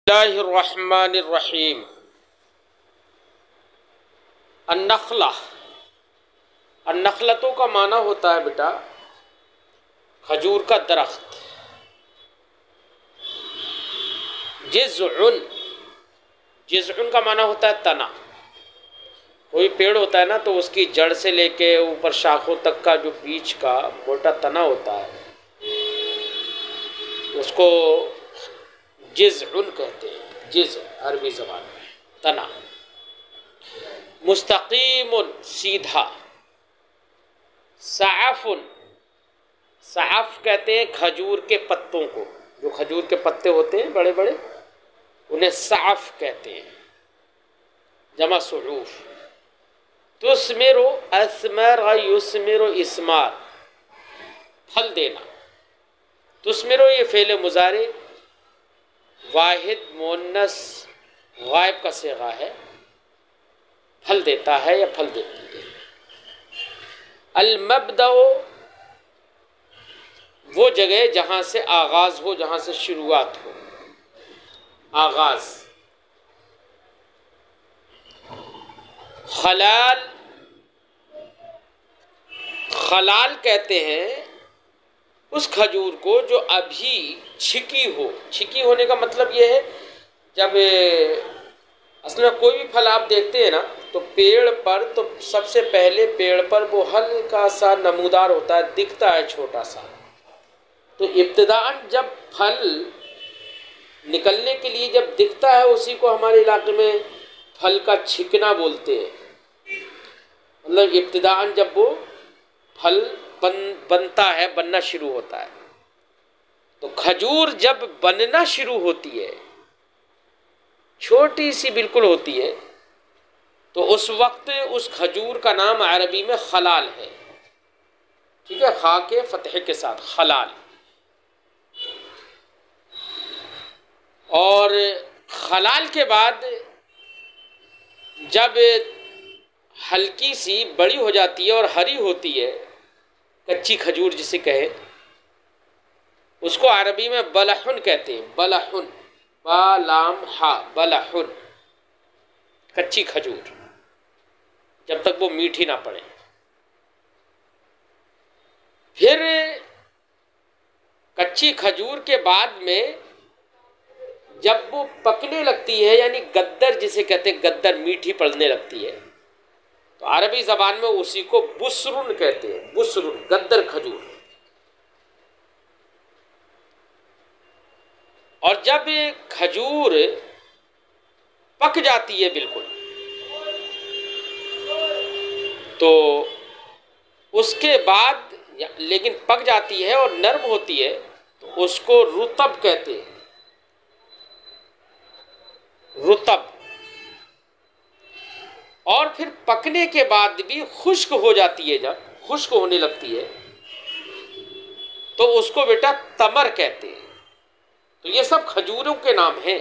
बिस्मिल्लाहिर्रहमानिर्रहीम। अन्नखला, अन्नखलतों का माना होता है बेटा खजूर का दरख्त। जिज़उन, जिज़उन का माना होता है तना। कोई पेड़ होता है ना, तो उसकी जड़ से लेके ऊपर शाखों तक का जो बीच का मोटा तना होता है उसको जिज़उन कहते हैं। जिज़ अरबी ज़बान में तना। मुस्तकीमुन, सीधा। साफ़ुन, साफ़ कहते हैं खजूर के पत्तों को। जो खजूर के पत्ते होते हैं बड़े बड़े, उन्हें साफ़ कहते हैं। जमा सुरूफ। तुस्मिरु अस्मर युस्मिरु इस्मार, फल देना। तुस्मिरु ये फ़ेल मुज़ारे वाहिद मुअन्नस गायब का सिगा है। फल देता है या फल देती है। अल-मब्दअ, वो जगह जहाँ से आगाज़ हो, जहाँ से शुरुआत हो, आगाज़। खलाल, खलाल कहते हैं उस खजूर को जो अभी छिकी हो। छिकी होने का मतलब ये है, जब असल में कोई भी फल आप देखते हैं ना, तो पेड़ पर, तो सबसे पहले पेड़ पर वो हल्का सा नमूदार होता है, दिखता है छोटा सा। तो इब्तिदाअन जब फल निकलने के लिए जब दिखता है, उसी को हमारे इलाके में फल का छिकना बोलते हैं। मतलब इब्तिदाअन जब वो फल बनता है, बनना शुरू होता है। तो खजूर जब बनना शुरू होती है, छोटी सी बिल्कुल होती है, तो उस वक्त उस खजूर का नाम अरबी में खलाल है। ठीक है, खा के फतह के साथ खलाल। और खलाल के बाद जब हल्की सी बड़ी हो जाती है और हरी होती है, कच्ची खजूर जिसे कहे, उसको अरबी में बलहुन कहते हैं। बलहुन, बालाम हा, बलहुन, कच्ची खजूर, जब तक वो मीठी ना पड़े। फिर कच्ची खजूर के बाद में जब वो पकने लगती है, यानी गद्दर जिसे कहते हैं, गद्दर मीठी पड़ने लगती है, तो अरबी ज़बान में उसी को बुसरुन कहते हैं। बुसरुन, गद्दर खजूर। और जब खजूर पक जाती है बिल्कुल, तो उसके बाद, लेकिन पक जाती है और नर्म होती है, तो उसको रुतब कहते हैं। रुतब। और फिर पकने के बाद भी खुश्क हो जाती है, जब खुश्क होने लगती है, तो उसको बेटा तमर कहते हैं। तो ये सब खजूरों के नाम हैं।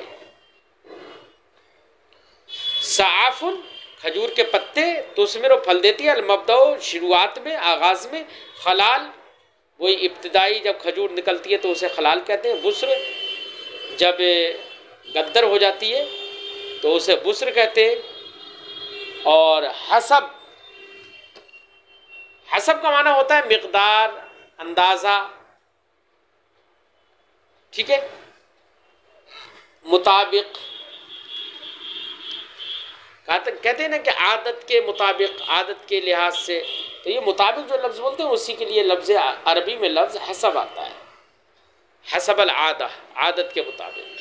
साफुन, खजूर के पत्ते, तो उसमें वो फल देती है। अल-मब्दअ, शुरुआत में, आगाज में। खलाल, वही इब्तिदाई जब खजूर निकलती है तो उसे खलाल कहते हैं। बुस्र, जब गद्दर हो जाती है तो उसे बुस्र कहते हैं। और हसब, हसब का माना होता है मिक़दार, अंदाज़ा। ठीक है, मुताबिक। कहते हैं ना कि आदत के मुताबिक, आदत के लिहाज से। तो ये मुताबिक जो लफ्ज़ बोलते हैं, उसी के लिए लफ्ज़ अरबी में लफ्ज़ हसब आता है। हसब अल आदा, आदत के मुताबिक।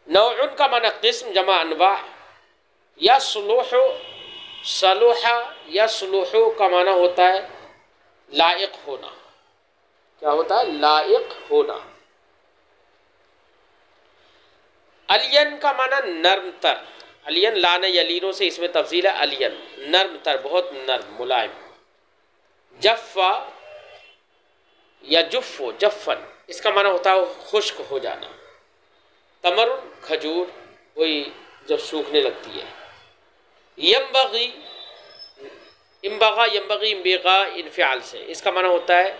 नौउन का माना किस्म, जमा अनवा। यसलुहु, सलुहा यसलुहु का माना होता है लायक होना। क्या होता है? लायक होना। अलियन का माना नर्मतर। अलियन, लाने यलीनों से इसमें तफसील है। अलियन, नर्मतर, बहुत नर्म, मुलायम। जफ़्फ़ा या जुफ़्फ़ो, जफ़्फ़न, इसका माना होता है खुश्क हो जाना। तमरुन, खजूर, वही जब सूखने लगती है। यम्बगी, इम्बगा, यम्बगी, इम्बिगा, इनफ़ियाल से, इसका माना होता है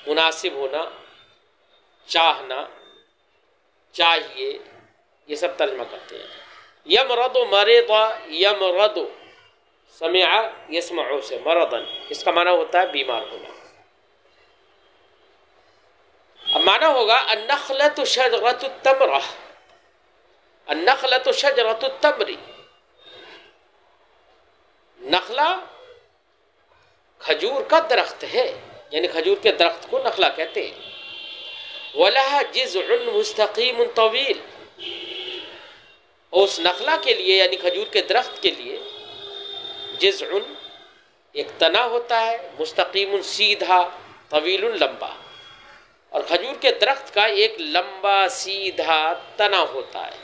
मुनासिब होना, चाहना। चाहिए, ये सब तर्जमा करते हैं। यमरदु मरीदा, यमरदु समिआ यस्मउ से मरदन, इसका माना होता है बीमार होना। अब माना होगा अन्नखलतु शजरतु तमरा, अन्नखलतु शजरतु तमरी, नखला खजूर का दरख्त है, यानी खजूर के दरख्त को नखला कहते हैं। वलहा जिज़उन मुस्तकीम तवील, उस नखला के लिए यानी खजूर के दरख्त के लिए जिज़उन एक तना होता है, मुस्तकीम सीधा, तवील लंबा, और खजूर के दरख्त का एक लंबा सीधा तना होता है।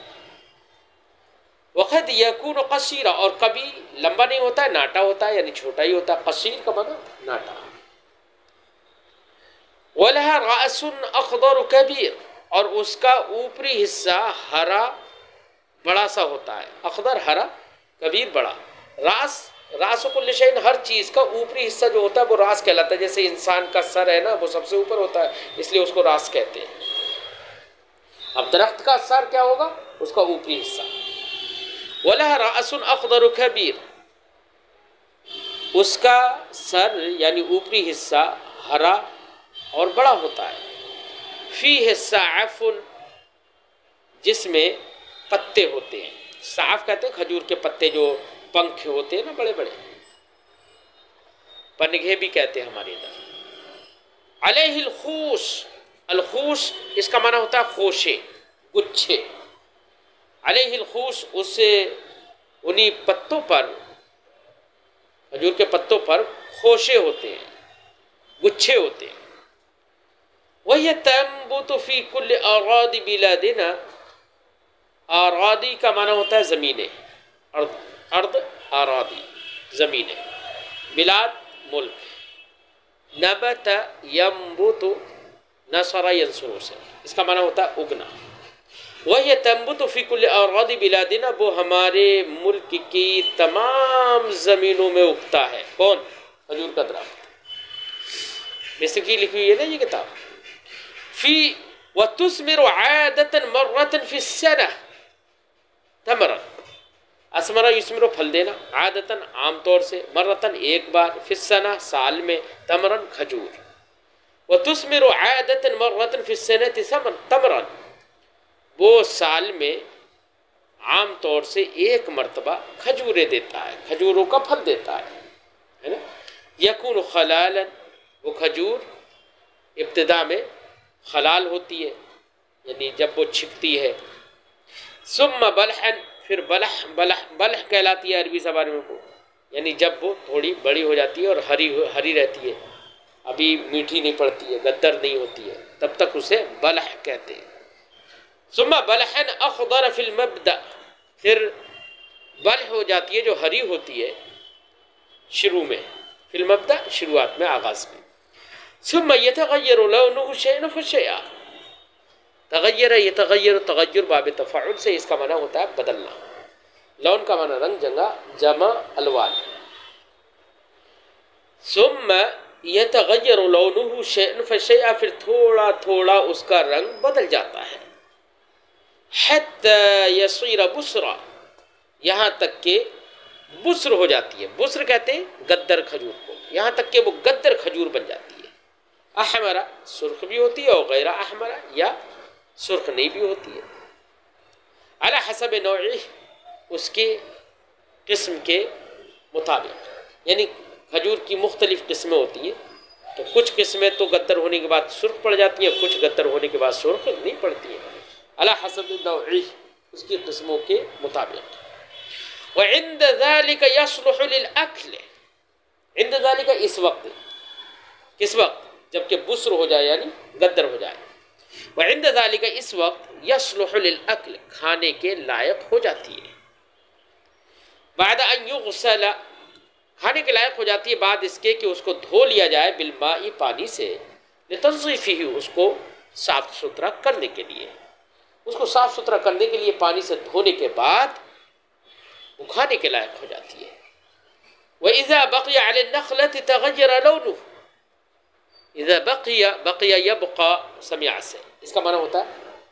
वक़द यकून कसीरा, और कभी लंबा नहीं होता है, नाटा होता है, यानी छोटा ही होता है। कसीर का माना नाटा। वलहा रासुन अखदर कबीर, और उसका ऊपरी हिस्सा हरा बड़ा सा होता है। अखदर हरा, कबीर बड़ा। रास, रास कुल्ल शैइन, हर चीज़ का ऊपरी हिस्सा जो होता है वो रास कहलाता है। जैसे इंसान का सर है ना, वो सबसे ऊपर होता है, इसलिए उसको रास कहते हैं। अब दरख्त का सर क्या होगा? उसका ऊपरी हिस्सा। वलहा रासुन अखदर कबीर, उसका सर यानी ऊपरी हिस्सा हरा और बड़ा होता है। फीह साअफुन, जिसमें पत्ते होते हैं। साफ कहते हैं खजूर के पत्ते, जो पंख होते हैं ना बड़े बड़े, पनघे भी कहते हैं हमारे इधर। अलैहिल खूस, अलखूस इसका माना होता है खोशे, गुच्छे। अलैहिल खूस, उससे उन्हीं पत्तों पर, खजूर के पत्तों पर खोशे होते हैं, गुच्छे होते हैं। वही तंबुतु फी कुल्ल अरादी बिलादिना, आरादी का माना होता है ज़मीनें, अर्द, अर्द आरादी ज़मीनें, बिलाद मुल्क। नबत यम्बुतु नसरा यंसुरु से, इसका माना होता है उगना। वही तंबुतु फी कुल्ल अरादी बिलादिना, वो हमारे मुल्क की तमाम ज़मीनों में उगता है। कौन? खजूर का दरख्त। मिस्र की लिखी हुई है ना ये किताब। फी व तुस्मिरु आदतन मर्रतन फी सनह तमरन, असमरा युस्मिरु फल देना, आदतन आमतौर से, मर्रतन एक बार, फिस्सना साल में, तमरन खजूर। व तुस्मिरु आदतन मर्रतन फी सनह तमरन, वो साल में आमतौर से एक मर्तबा खजूरें देता है, खजूरों का फल देता है ना। यकून खलालन, वो खजूर इब्तिदा में खलाल होती है, यानी जब वो छिपती है। सुम्मा बलहन, फिर बलह, बलह बलह कहलाती है अरबी ज़बान में वो, यानी जब वो थोड़ी बड़ी हो जाती है और हरी रहती है, अभी मीठी नहीं पड़ती है, गद्दर नहीं होती है, तब तक उसे बलह कहते हैं। सुम्मा बलहन अखदर फिल मबदा, फिर बलह हो जाती है जो हरी होती है शुरू में, फिल मबदा शुरुआत में, आगाज़ में। सुम्मा यतगय्यरु लौनुहु शैअन फशैअ, तगय्यर यतगय्यर, तगय्युर बाब तफ़ाउल से, इसका माना होता है बदलना। लौन का माना रंग, जंगा जमा अलवान। सुम्मा यतगय्यरु लौनुहु शैअन फशैअ, फिर थोड़ा थोड़ा उसका रंग बदल जाता है। हत्ता यसीर बुसरा, यहाँ तक के बुस्र हो जाती है। बुस्र कहते हैं गद्दर खजूर को, यहाँ तक के वो गद्दर खजूर बन जाती है। अहमरा, सुर्ख भी होती है, और गैरा अहमरा, या सुर्ख नहीं भी होती है। अला हसब नौई, उसके किस्म के मुताबिक, यानी खजूर की मुख्तलिफ किस्में होती हैं, तो कुछ किस्में तो गद्दर होने के बाद सुर्ख पड़ जाती हैं, कुछ गद्दर होने के बाद सुर्ख नहीं पड़ती हैं। अला हसब नौई, उसकी किस्मों के मुताबिक। व इंद ज़ालिका यस्लुहु लिल अक्ल, इंद ज़ालिका इस वक्त, किस वक्त? जबकि बुस्र हो जाए यानी गद्दर हो जाए। व इंद ज़ालिका इस वक्त यस्लुहु लिल अक्ल, खाने के लायक हो जाती है। बाद अन युग़सल, खाने के लायक हो जाती है बाद इसके कि उसको धो लिया जाए, बिलमाई पानी से, लितनज़ीफ़िही, उसको साफ सुथरा करने के लिए, उसको साफ सुथरा करने के लिए पानी से धोने के बाद वो खाने के लायक हो जाती है। व इज़ा बक़िया अला नख़लति तग़य्यरा लौनुहु, इज़ा बक़िया, बक़िया यबक़ा समिआ से, इसका माना होता है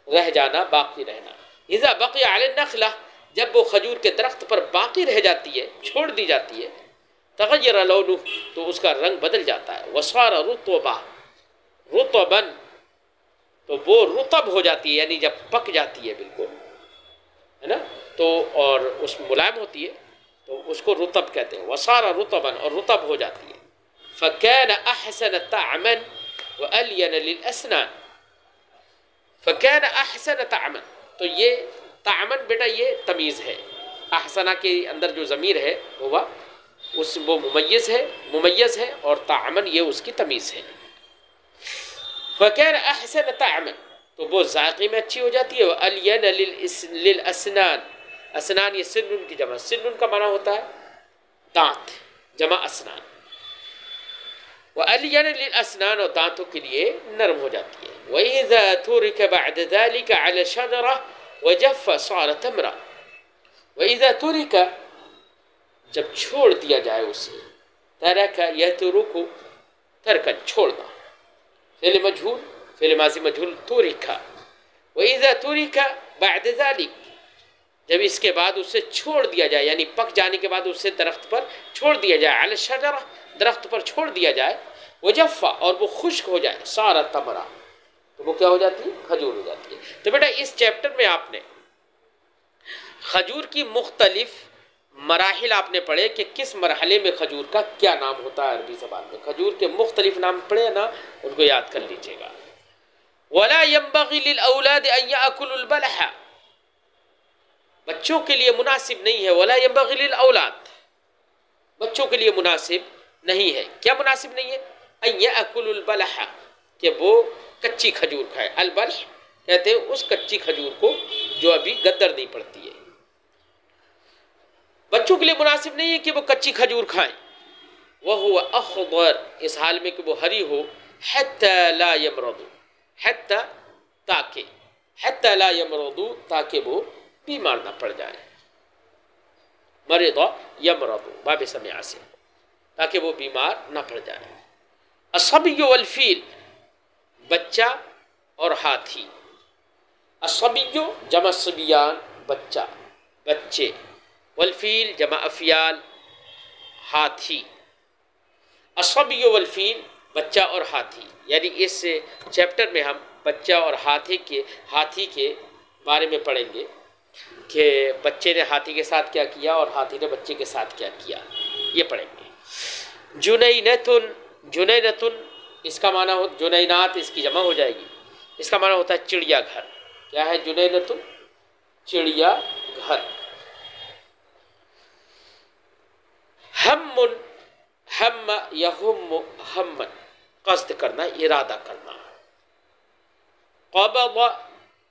रह जाना, बाकी रहना। इज़ा बक़िया अला नख़ला, जब वो खजूर के दरख्त पर बाकी रह जाती है, छोड़ दी जाती है, तग़य्यरा लौनुहु, तो उसका रंग बदल जाता है। वसारा रुतबा, रुतबन, तो वो रुतब हो जाती है, यानी जब पक जाती है बिल्कुल, है ना, तो और उस मुलायम होती है तो उसको रुतब कहते हैं। वसारा रुतबन, और रुतब हो जाती है। फ़कान अहसन तामन व अलियन लिलअस्नान, फ़कान अहसन तामन, तो ये तामन बेटा ये तमीज़ है, अहसना के अंदर जो ज़मीर है वो मुमय्यज़ है और तामन ये उसकी तमीज़ है। फ़कान अहसन तामन, तो वो जायक़े में अच्छी हो जाती है। अलियन लिलअस्नान, असनान ये सिन्नुन की जमा, सिन्नुन का माना होता है दांत, जमा असनान। व अलियन लिलअस्नान, और दांतों के लिए नरम हो जाती है। व इज़ा तुरिक बअद ज़ालिका अला शजरा व जफ़ सार तमरा, व इज़ा तुरिक, जब छोड़ दिया जाए उसे, तरक यतरुकु, तरकन छोड़ना, फ़िल मजहूल, फ़िल माज़ी मजहूल, तुरिका। व इज़ा तुरिका बअद ज़ालिक, जब इसके बाद उसे छोड़ दिया जाए, यानी पक जाने के बाद उसे दरख्त पर छोड़ दिया जाए, अल शजरा, दरख्त पर छोड़ दिया जाए, वजफ़ा, और वो खुश्क हो जाए, सारा तमरा, तो वो क्या हो जाती है, खजूर हो जाती है। तो बेटा इस चैप्टर में आपने खजूर की मुख्तलिफ मराहिल आपने पढ़े कि किस मरहले में खजूर का क्या नाम होता है अरबी ज़बान में। खजूर के मुख्तलिफ नाम पढ़े ना, उनको याद कर लीजिएगा। वला यंबग़ी लिल औलाद अन याकुलुल बलह, बच्चों के लिए मुनासिब नहीं है। वला यंबग़ी लिल औलाद, बच्चों के लिए मुनासिब नहीं है। क्या मुनासिब नहीं है? अन याकुलुल बलह, कि वो कच्ची खजूर खाए। अल बलह कहते हैं उस कच्ची खजूर को जो अभी गद्दर नहीं पड़ती है। बच्चों के लिए मुनासिब नहीं है कि वो कच्ची खजूर खाएं। वह हुआ अख़दर, इस हाल में कि वो हरी हो, हत्ता ला यमरदू, हत्ता ताकि, हत्ता ला यमरदू, ताकि वो बीमार ना पड़ जाए। मरिदा यमरदू बाबे समिया से, ताकि वो बीमार ना पड़ जाए। असबिय्यु वल फील, बच्चा और हाथी। असबिय्यु जमा सबियान, बच्चा, बच्चे, वल फील जमा अफियाल, हाथी। असबिय्यु वल फील, बच्चा और हाथी, यानी इस चैप्टर में हम बच्चा और हाथी के बारे में पढ़ेंगे कि बच्चे ने हाथी के साथ क्या किया और हाथी ने बच्चे के साथ क्या किया, ये पढ़ेंगे। जुनैनतुन, जुनैनतुन इसका माना हो, जुनैनात इसकी जमा हो जाएगी, इसका माना होता है चिड़ियाघर। क्या है जुनैनतुन? चिड़ियाघर। हम्मुन, हम्म यहुम्मु हम्मन, कस्द करना, इरादा करना। क़बदा,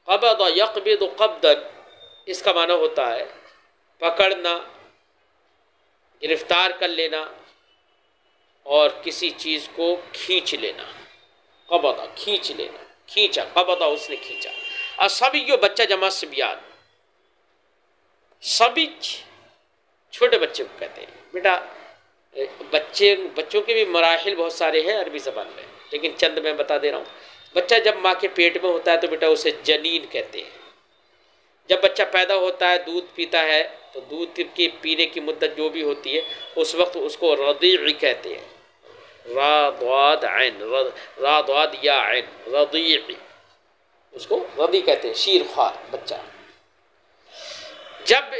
क़बदा यक़बिदु क़ब्दन, इसका माना होता है पकड़ना, गिरफ्तार कर लेना और किसी चीज़ को खींच लेना। क़बदा खींच लेना, खींचा, क़बदा उसने खींचा। असबिय्यु बच्चा जमा सिबियान, सबिज छोटे बच्चे को कहते हैं। बेटा बच्चों के भी मराहिल बहुत सारे हैं अरबी ज़बान में, लेकिन चंद मैं बता दे रहा हूँ। बच्चा जब माँ के पेट में होता है तो बेटा उसे जनीन कहते हैं। जब बच्चा पैदा होता है, दूध पीता है, तो दूध के पीने की मुद्दत जो भी होती है उस वक्त उसको रदीई कहते हैं। रादाद ऐन, रादाद या ऐन, रदीई, उसको रदी कहते हैं, शीरख्वार बच्चा। जब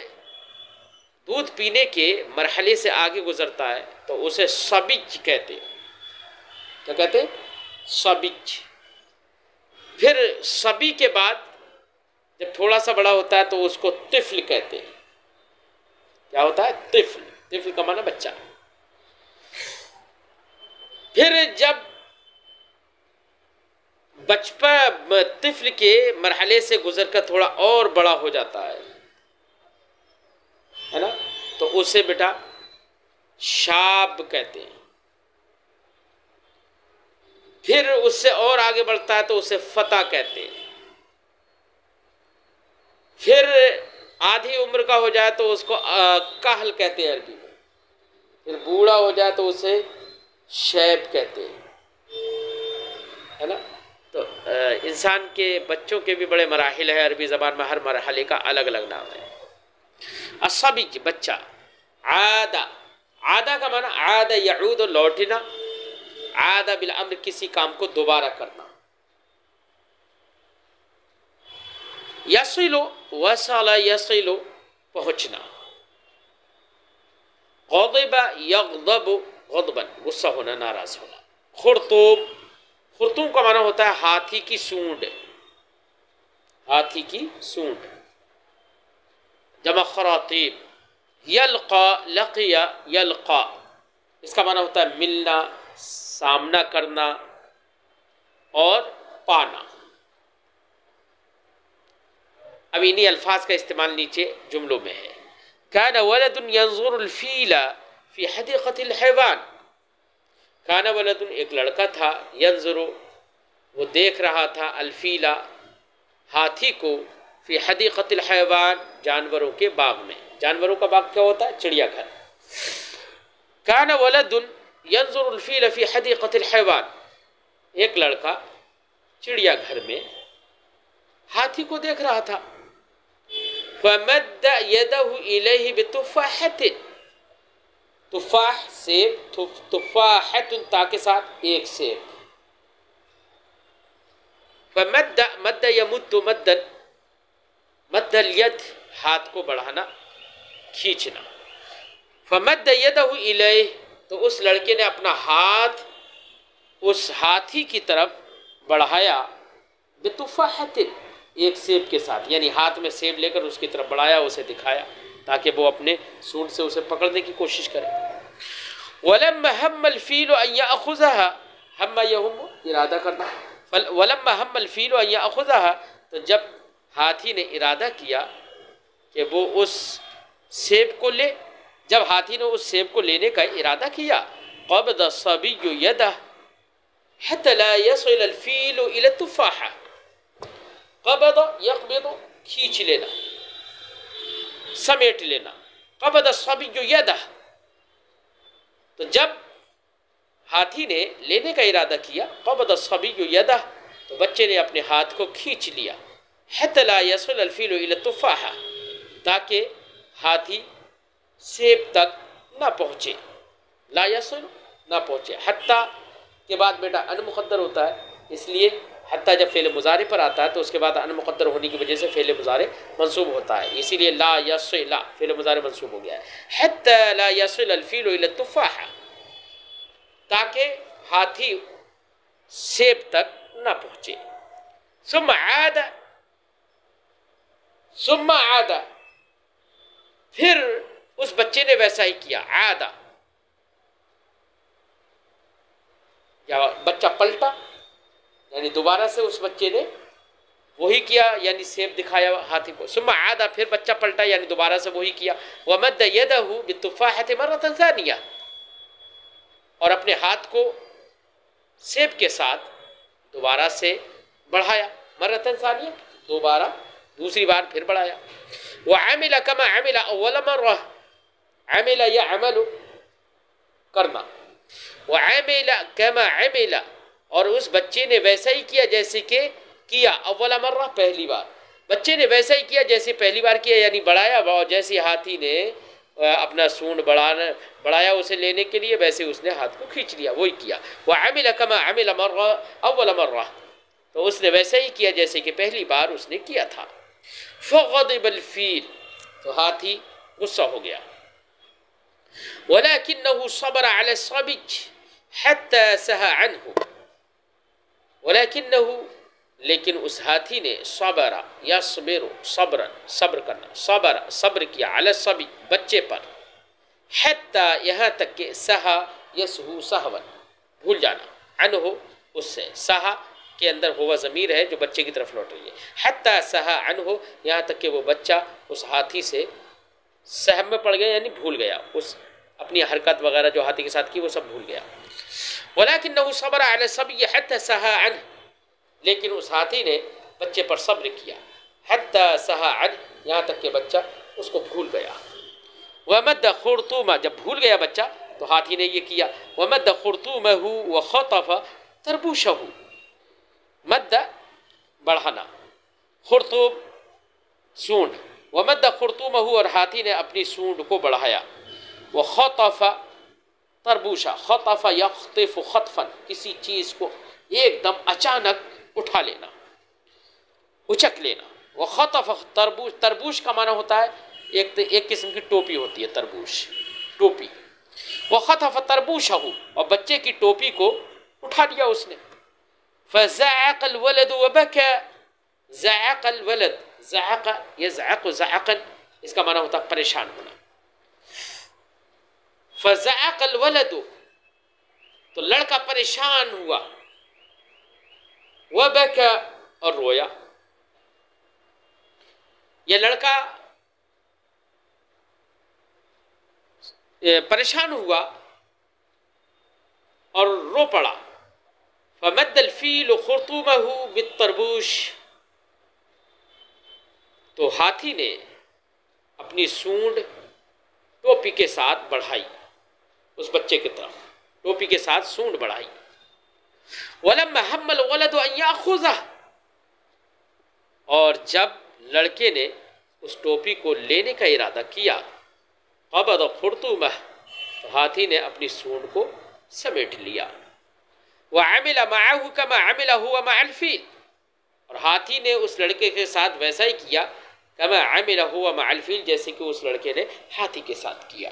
दूध पीने के मरहले से आगे गुजरता है तो उसे सबिज कहते हैं। क्या कहते हैं? सबिज। फिर सभी के बाद जब थोड़ा सा बड़ा होता है तो उसको तिफ्ल कहते हैं। क्या होता है? तिफ्ल। तिफ्ल का माना बच्चा। फिर जब बचपन तिफ्ल के मरहले से गुजरकर थोड़ा और बड़ा हो जाता है ना, तो उसे बेटा शाब कहते हैं। फिर उससे और आगे बढ़ता है तो उसे फता कहते हैं। फिर आधी उम्र का हो जाए तो उसको काहल कहते हैं अरबी में। फिर बूढ़ा हो जाए तो उसे शैब कहते हैं, है ना। तो इंसान के बच्चों के भी बड़े मराहिल है, अरबी ज़बान में हर मरहले का अलग अलग नाम है। असबिज बच्चा, आदा, आदा का माना आदा यऊद लौटना, आदा बिल अम्र किसी काम को दोबारा करना। यसिलो वसला यसिलो पहुँचना। ग़ज़िबा यग़ज़बु ग़ज़बन गुस्सा होना, नाराज होना। खुरतूम, खुरतूम का माना होता है हाथी की सूंड, हाथी की सूंड। जमा खरातीब। यल्क़ा लक़िया यल्क़ा, इसका माना होता है मिलना, सामना करना और पाना। अब इन्हीं अल्फाज का इस्तेमाल नीचे जुमलों में है। काना वलदुन यंज़ुरुल फ़ीला फ़ी हदीक़तिल हैवान। काना वलदुन एक लड़का था, यंज़ुरु वो देख रहा था, अल्फ़ीला हाथी को, फ़ी हदीक़तिल हैवान जानवरों के बाग में। जानवरों का बाग क्या होता है? चिड़ियाघर। काना वलदुन यंज़ुरुल फ़ीला फ़ी हदीक़तिल हैवान, एक लड़का चिड़ियाघर में हाथी को देख रहा था। फमद्द यदहु इलैहि बितुफ़ाहतिन, तुफ़ाह सेब, तुफ़ाहतुन ता के साथ एक सेब। फमद्द, मद्द यमुद्दु मद्दन, मद्दल यद हाथ को बढ़ाना, खींचना। फमद्द यदहु इलैहि, तो उस लड़के ने अपना हाथ उस हाथी की तरफ बढ़ाया, बितुफ़ाहतिन एक सेब के साथ, यानी हाथ में सेब लेकर उसकी तरफ बढ़ाया, उसे दिखाया ताकि वो अपने सूंड से उसे पकड़ने की कोशिश करे। वलम्मा हम्मल फ़ील अन यअख़ुज़हा, हम्मा यहुम्मु इरादा करना, वलम्मा हम्मल फ़ील अन यअख़ुज़हा, तो जब हाथी ने इरादा किया कि वो उस सेब को ले, जब हाथी ने उस सेब को लेने का इरादा किया, क़बज़ सबिय्यु यदह हत्ता ला यसिल अल फ़ील इला तुफ़ाहा। क़बज़ यक़बिज़ु खींच लेना, समेट लेना। क़बज़ सबिय्यु यदह, तो जब हाथी ने लेने का इरादा किया, क़बज़ सबिय्यु यदह, तो बच्चे ने अपने हाथ को खींच लिया। हत्ता ला यसिल अल फ़ील इला तुफ़ाहा, ताकि हाथी सेब तक ना पहुँचे। ला यसिल ना पहुँचे। हत्ता के बाद बेटा अन मुक़द्दर होता है, इसलिए हत्ता जब फ़ेल मुज़ारे पर आता है तो उसके बाद अन मुक़द्दर होने की वजह से फ़ेल मुज़ारे मंसूब होता है, इसीलिए ला यसिल फ़ेल मुज़ारे मंसूब हो गया है। हत्ता ला यसिल अल फ़ील इला तुफ़ाहा, ताकि हाथी सेब तक ना पहुँचे। सुम्मा आदा, सुम्मा आदा, फिर उस बच्चे ने वैसा ही किया। आदा या बच्चा पलटा, यानी दोबारा से उस बच्चे ने वही किया, यानी सेब दिखाया हाथी को। सुम्मा आदा, फिर बच्चा पलटा यानी दोबारा से वही किया। वमद्द यदहु बितुफ़ाहति मर्रतन सानिया, और अपने हाथ को सेब के साथ दोबारा से बढ़ाया। मर्रतन सानिया, दोबारा दूसरी बार फिर बढ़ाया। व अमिला कमा अमिला अव्वल मर्रा, अमिला या अमलु करना। व अमिला कमा अमिला, और उस बच्चे ने वैसा ही किया जैसे कि किया। अव्वल मर्रा, पहली बार। बच्चे ने वैसा ही किया जैसे पहली बार किया, यानी बढ़ाया, और जैसे हाथी ने अपना सूंड बढ़ाया उसे लेने के लिए, वैसे उसने हाथ को खींच लिया, वही किया। वह अमिला कमा अमिला मर्रा अव्वल मर्रा, तो उसने वैसा ही किया जैसे कि पहली बार उसने किया था। फ़ग़ज़िबल फ़ील, तो हाथी गुस्सा हो गया। वलाकिन्नहु सबरा अला सबिज हत्ता सहा अन्हु, वलाकिन्नहु, लेकिन उस हाथी ने सबरा यस्बिरु सब्रन, सब्र करना, सबरा सब्र किया, अला सबिज बच्चे पर, हत्ता यहाँ तक के सहा यसहु सहवन भूल जाना, अन्हु उससे, सहा के अंदर हुआ ज़मीर है जो बच्चे की तरफ लौट रही है। हत्ता सहा अन्हु, यहाँ तक कि वो बच्चा उस हाथी से सहम में पड़ गया, यानी भूल गया, उस अपनी हरकत वगैरह जो हाथी के साथ की वो सब भूल गया। वलाकिन्नहु सबरा अला सबिय हत्ता सहा अन्हु, लेकिन उस हाथी ने बच्चे पर सब्र किया। हत्ता सहा अन्हु, यहाँ तक कि बच्चा उसको भूल गया। वमद्द खुरतूमा, जब भूल गया बच्चा तो हाथी ने ये किया। वमद्द खुरतूमहु व खतफ़ तरबूशहु, मद्द बढ़ाना, खुर्तूम सूंड, व मद्द खुर्तूमहू और हाथी ने अपनी सूंड को बढ़ाया, व खतफ़ा तरबूशा, खतफ़ा यख्तिफ़ु खतफ़न, किसी चीज़ को एकदम अचानक उठा लेना, उचक लेना। व खतफ़ तरबूश, तरबूश का माना होता है एक किस्म की टोपी होती है, तरबूश टोपी। व खतफ़ तरबूशहू, और बच्चे की टोपी को उठा लिया उसने। फ़ज़अक़ल वलदु व बका, ज़अक़ल वलद, ज़अक़ यज़अक़ु ज़अक़न, इसका माना होता है परेशान होना। फ़ज़अक़ल वलदु, तो लड़का परेशान हुआ, व बका, और रोया। यह लड़का परेशान हुआ और रो पड़ा। फ़मद्दल फ़ील खुर्तूमहू बित्तरबूश, तो हाथी ने अपनी सूंड टोपी के साथ बढ़ाई उस बच्चे की तरफ, टोपी के साथ सूंड बढ़ाई। वलम्मा हम्मल वलदु अन याख़ुज़ह, और जब लड़के ने उस टोपी को लेने का इरादा किया, क़बज़ खुर्तूमह, तो हाथी ने अपनी सूंड को समेट लिया। व अमिल मअहू कमा अमिल हुवा मअल फ़ील, और हाथी ने उस लड़के के साथ वैसा ही किया, कमा अमिल हुवा मअल फ़ील, जैसे कि उस लड़के ने हाथी के साथ किया।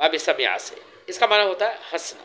बिसमिआ से, इसका माना होता है हंसना।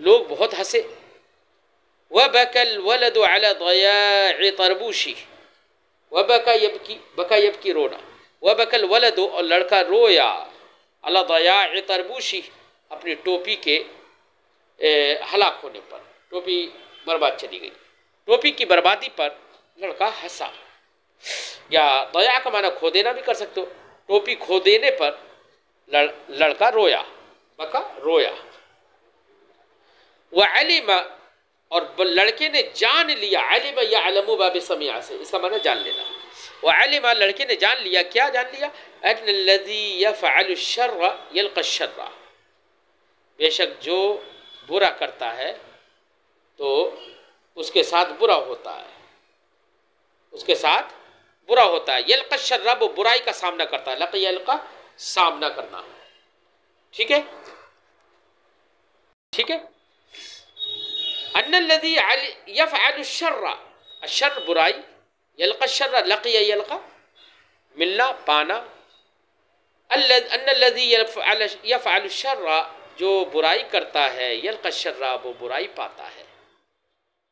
लोग बहुत हंसे। वबकल वलदु अला ज़याअ तरबूशी, वबका यबकी, बका यबकी रोना, वबकल वलदु, और लड़का रोया, अला ज़याअ तरबूशी, अपनी टोपी के हलाक होने पर, टोपी बर्बाद चली गई, टोपी की बर्बादी पर लड़का हंसा। या दया का माना खो देना भी कर सकते हो, टोपी खो देने पर लड़का रोया, बका रोया। व अलिमा, और लड़के ने जान लिया, अलिमा यअलमु बिसमिआ से, इसका माना जान लेना। व अलिमा, लड़के ने जान लिया, क्या जान लिया, अन्नल्लज़ी यफ़अलु शर्र यल्क़ा शर्रा, बेशक जो बुरा करता है तो उसके साथ बुरा होता है, उसके साथ बुरा होता है। यल्क़ा शर्रा, वो बुराई का सामना करता है, लक़ यल्क़ा, सामना करना, ठीक है, ठीक है। अन्नल्लज़ी यफ़अलु शर्रा, अशर्र बुराई, यल्क़ा शर्रा, लक़िया यल्क़ा, मिलना पाना, अन्नल्लज़ी यफ़अलु शर्रा, जो बुराई करता है, यल्क़ा शर्रा, वो बुराई पाता है,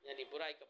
यानी बुराई का